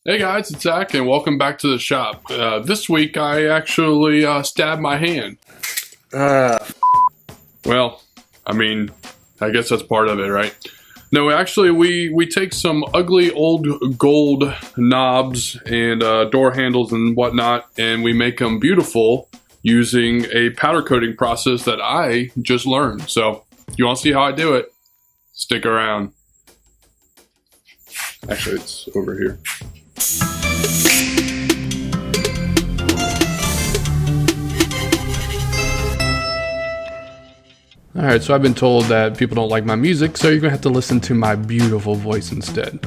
Hey guys, it's Zach and welcome back to the shop. This week I actually stabbed my hand. Well, I mean, I guess that's part of it, right? No, actually we take some ugly old gold knobs and door handles and whatnot, and we make them beautiful using a powder coating process that I just learned. So, you want to see how I do it? Stick around. Actually, it's over here. Alright, so I've been told that people don't like my music, so you're going to have to listen to my beautiful voice instead.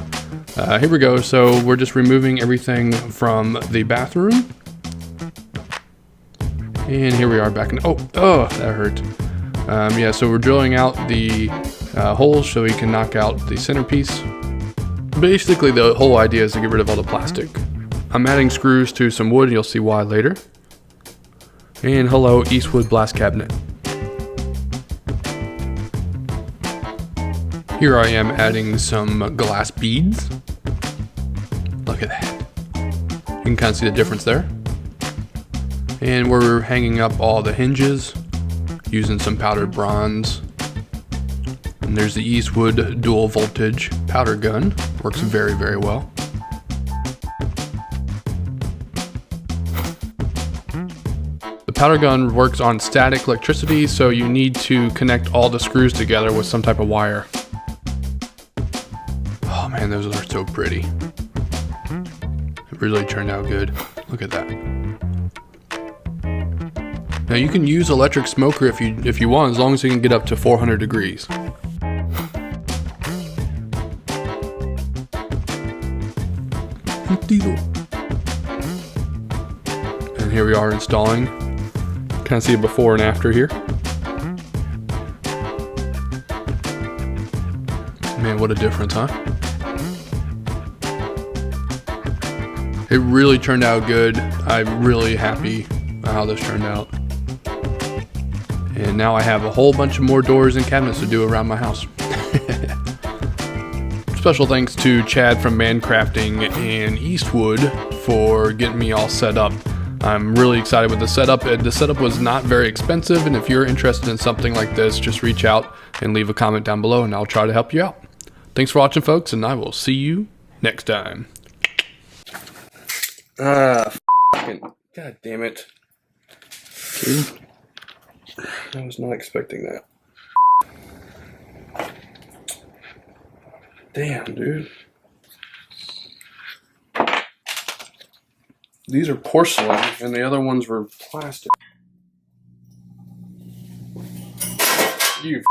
Here we go. So we're just removing everything from the bathroom. And here we are back in... Oh, that hurt. Yeah, so we're drilling out the holes so we can knock out the centerpiece. Basically, the whole idea is to get rid of all the plastic. I'm adding screws to some wood, and you'll see why later. And hello, Eastwood Blast Cabinet. Here I am adding some glass beads. Look at that. You can kind of see the difference there. And we're hanging up all the hinges using some powdered bronze. And there's the Eastwood dual voltage powder gun. Works very, very well. The powder gun works on static electricity, so you need to connect all the screws together with some type of wire. Oh man, those are so pretty. It really turned out good. Look at that. Now you can use electric smoker if you want, as long as you can get up to 400 degrees. And here we are installing. Kind of see a before and after here. Man, what a difference, huh? It really turned out good. I'm really happy how this turned out. And now I have a whole bunch of more doors and cabinets to do around my house. Special thanks to Chad from Mancrafting and Eastwood for getting me all set up. I'm really excited with the setup. The setup was not very expensive, and if you're interested in something like this, just reach out and leave a comment down below and I'll try to help you out. Thanks for watching, folks, and I will see you next time. God damn it. I was not expecting that. Damn, dude. These are porcelain, and the other ones were plastic. You